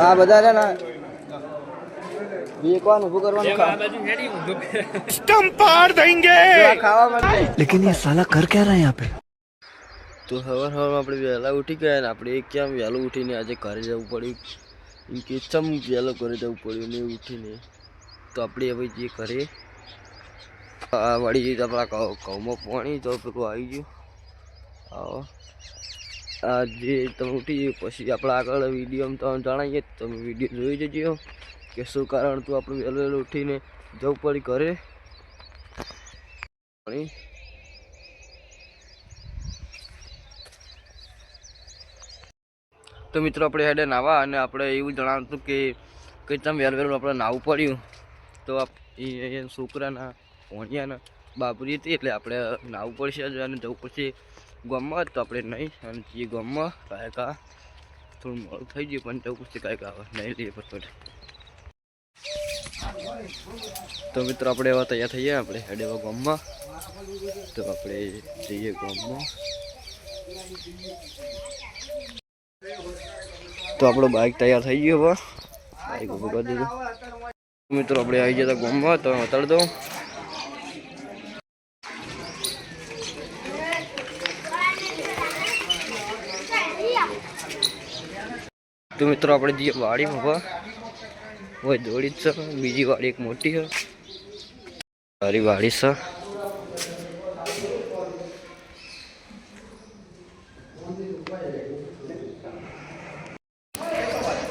આ બધા છે ને બેકવાનું ઊભું કરવાનું स्टंपार देंगे ખાવા માટે। लेकिन ये साला कर क्या रहा है यहाँ पे। તો સવારમાં આપણે વહેલા ઉઠી ગયા ને આપણે કેમ વહેલું ઉઠીને આજે ઘરે જવું પડ્યું કે ચમ વહેલો ઘરે જવું પડ્યું ને ઉઠીને તો આપણે હવે જે ઘરે આ વળી આપણા ઘઉંમાં પાણી તો પેલું આવી ગયું આવો આ જે તમે ઉઠી ગયું પછી આપણે આગળ વિડીયોમાં તમને જણાવીએ તમે વિડીયો જોઈ જજો કે શું કારણ તું આપણે વહેલું વહેલું ઉઠીને જવું પડ્યું ઘરે તો મિત્રો આપણે હેડે નાવા અને આપણે એવું જણાવતું કે તમે વહેલું વહેલું આપણે નાવું પડ્યું તો એ છોકરાના ભોણિયાના બાબરી હતી એટલે આપણે નાવું પડશે અને જવું પડશે ગામમાં તો આપણે નહીં અને જે ગામમાં કાંઈક થોડું મોડું થઈ ગયું પણ જવું પડશે કાંઈક આવે નહીં લઈએ પડે તો મિત્રો આપણે એવા તૈયાર થઈએ આપણે હેડે એવા ગામમાં તો આપણે જઈએ ગામમાં તો આપણો બાઇક તૈયાર થઈ ગયો હવે બાઇક ઊભું કરી દીધું મિત્રો આપણે આવી જતા ગામમાં તો બતાડી દઉં તો મિત્રો આપણે જઈએ વાડીમાં હવે હોય દોડી જ છે બીજી વાડી એક મોટી છે સારી વાડી છે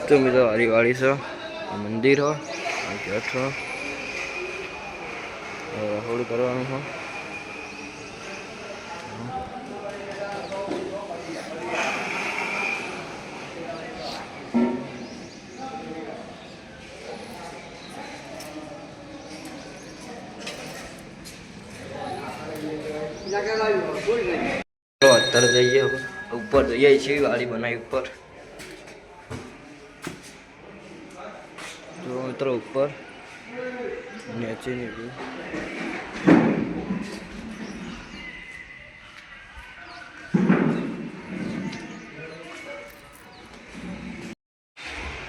તો મિત્રો સારી વાડી છે મંદિર હો ગેટ હો રહોડ કરવાનું હો અત્યારે જઈએ ઉપર જઈએ છીએ વાડી બનાવી ઉપર જો મિત્રો ઉપર નીચે ની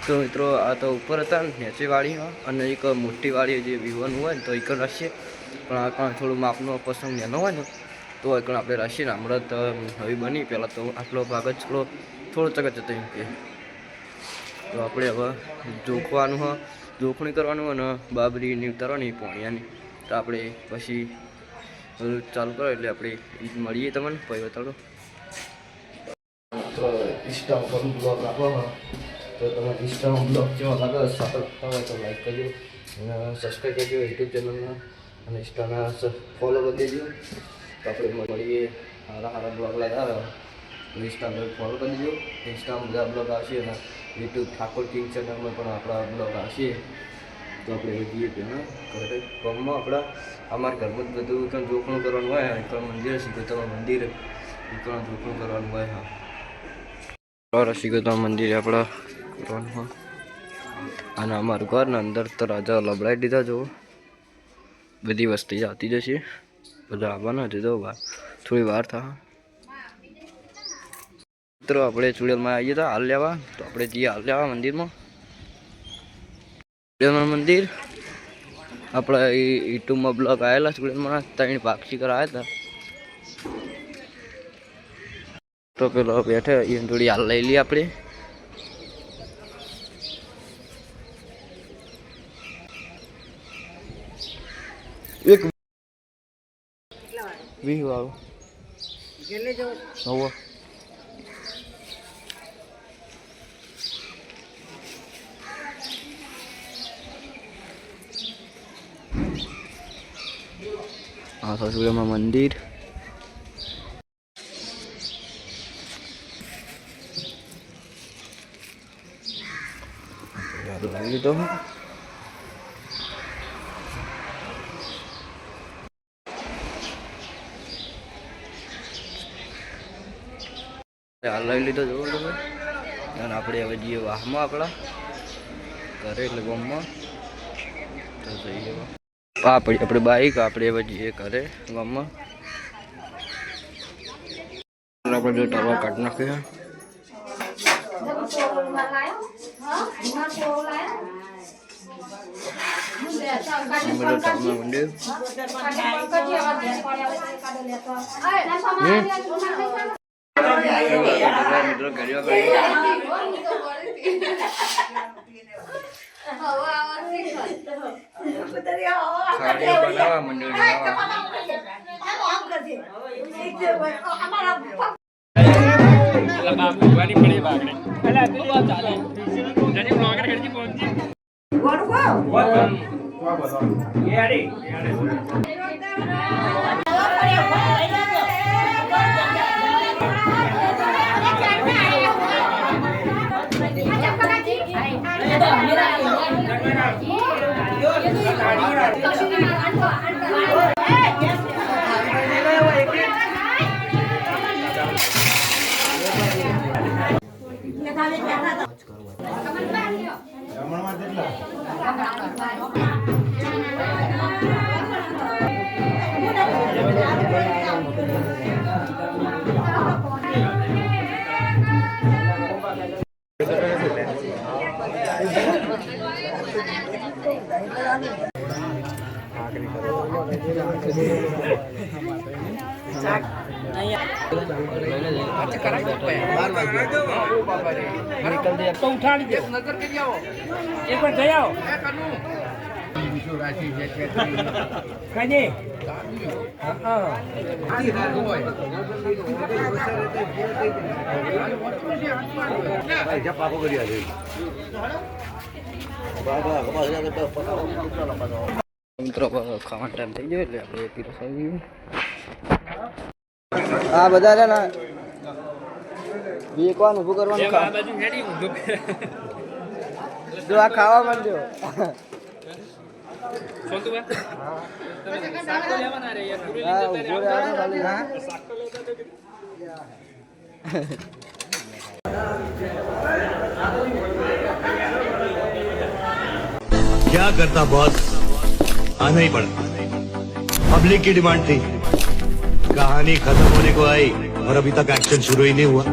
તો મિત્રો આ તો ઉપર હતા ને નીચે વાડીમાં અને એક મોટી વાડી જે વિવાનું હોય ને તો એક રાખીએ પણ આ કાં થોડું માપનો પસંદ નાનો હોય ને તો એક આપણે રાખીએ ને હમણાં તો હવે બની પહેલાં તો આટલો ભાગ જ થોડો ચકચ હતો એમ કે તો આપણે હવે જોખવાનું હોય જોખણી કરવાનું અને બાબરીની ઉતારવાની પોણિયાની તો આપણે પછી બધું ચાલુ કરો એટલે આપણે મળીએ તમને પછી બતાડો ઇન્સ્ટામાં બ્લોગ આપો તો તમે ઇન્સ્ટામાં બ્લોગ જેવા લાગે સાપડ હોય તો લાઈક કરજો અને સબસ્ક્રાઈબ કરજો યુટ્યુબ ચેનલમાં અને ઇન્સ્ટાના ફોલો કરી દેજો તો આપણે મળીએ સારા સારા બ્લોગ લાગ્યા ઇન્સ્ટામાં ફોલો કરી દેજો ઇન્સ્ટામાં બધા બ્લોગ આવશે અને યુટ્યુબ ઠાકોર કિંગ ચેનલમાં પણ આપણા બ્લોગ આવશે તો આપણે જઈએ પહેલાં ઘરે ગામમાં આપણા અમારા ઘરમાં જ બધું ત્યાં જોખણું કરવાનું હોય એકણ મંદિર શીખોતર મંદિર એકણ જોખણું કરવાનું હોય હા શીખોતર મંદિર આપણા કરવાનું હોય અને અમારું ઘર ને અંદર તો રાજા લબડાઈ દીધા જુઓ બધી વસ્તી આવતી જશે બધા આવવાના છે તો થોડી વાર થાય મિત્રો આપણે ચુડેલમાં આવીએ તો હાલ લેવા તો આપણે જઈએ હાલ લેવા મંદિરમાં ચુડેલમાં મંદિર આપણા યુટ્યુબમાં બ્લોગ આવેલા ચુડેલમાં 3 પાક્ષી કરાયા હતા તો પેલો બેઠે એ થોડી હાલ લઈ લઈએ આપણે એક 20 વાળો કેટલે જો નવો આ સાસુડામાં મંદિર લાગી તો લઈ લીધો જોવો તમે અને આપણે હવે જઈએ વાહમાં આપણા ઘરે એટલે ગામમાં તો જઈએ આપણે બાઈક આપણે હવે જઈએ ઘરે ગામમાં આપણે જો ટાવર કાઢી નાખ્યો મિત્રો ખાવા ટાઈમ થઈ ગયો એટલે આપણે પીરસાવી હા બધા રે ને વેકવાનું ઊભું કરવાનું જો આ ખાવા માંડ્યો क्या करता बॉस आना ही पड़ा पब्लिक की डिमांड थी कहानी खत्म होने को आई और अभी तक एक्शन शुरू ही नहीं हुआ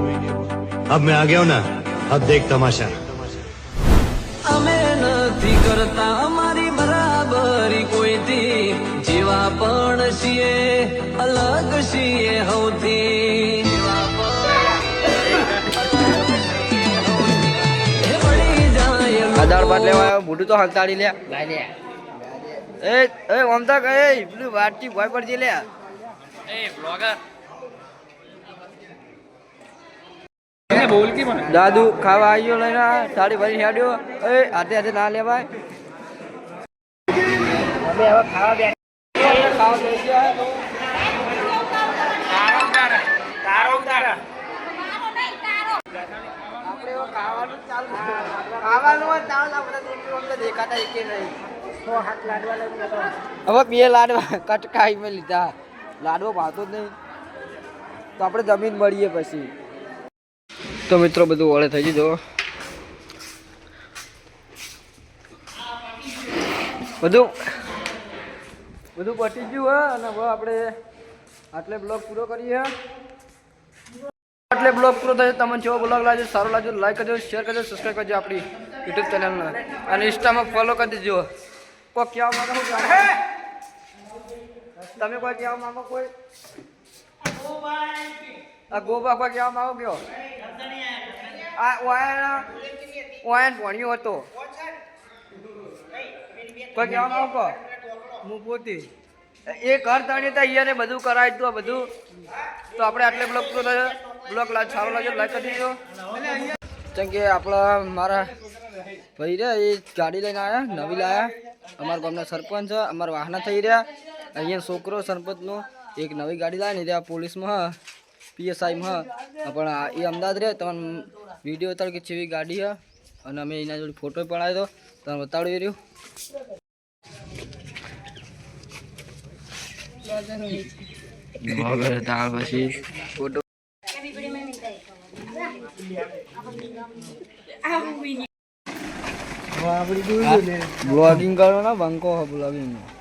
अब मैं आ गया हूं ना अब देख तमाशा અમે નથી કરતા અમારી બરાબરી કોઈથી જેવા પણ છીએ અલગ છીએ હૌથી દાળ ભાત લેવા આવ્યો મોઢું તો હંતાડી લે એ ઓમતા કહે પેલું વાટકી ભોય પડજે લે દાદુ ખાવા આવ્યો લઈને થાળી ભરી હેડ્યો એ હાથે હાથે ના લેવાય અમે હવે ખાવા બેઠા હવે બે લાડવા કટકાઈ મેં લીધા લાડવો ભાવતો જ નહીં તો આપણે જમીન મળીએ પછી તો મિત્રો બધું વળે થઈ ગયું બધું પટી ગયું હે અને હવે આપણે આટલે બ્લોગ પૂરો કરીએ એટલે બ્લોગ પૂરો થયો તમને જેવો બ્લોગ લાગ્યો સારો લાગ્યો લાઈક કરજો શેર કરજો સબસ્ક્રાઈબ કરજો આપણી યુટ્યુબ ચેનલને અને ઇન્સ્ટામાં ફોલો કરી દેજો કોઈ કહેવા માંગો તમે કોઈ કહેવા માંગો કોઈ આ ગોબા કોઈ કહેવા માંગો કયો આ ઓયન ભણ્યો હતો કોઈ કહેવા માંગો કહો હું પોતે એ ઘર તણી હતા અહીંયા બધું કરાય તો બધું તો આપણે આટલે બ્લોગ પૂરો થયો બ્લોગ સારો લાગ્યો લાઈક કરી દેજો કેમ કે આપણા મારા ભાઈ રે એ ગાડી લઈને આવ્યા નવી લાયા અમારા ગામના સરપંચ અમારા વાહના થઈ રહ્યા અહીંયા છોકરો સરપંચનો એક નવી ગાડી લાવે ને ત્યાં પોલીસમાં પીએસઆઈમાં પણ એ અમદાવાદ રહે તમને વિડીયો ઉતાર કે જેવી ગાડી હ અને અમે એના જોડે ફોટો પણ આવ્યો તો તમને બતાડી રહ્યું દાળ પછી ફોટો બ્લોગિંગ કરો ને બંકો બ્લોગિંગ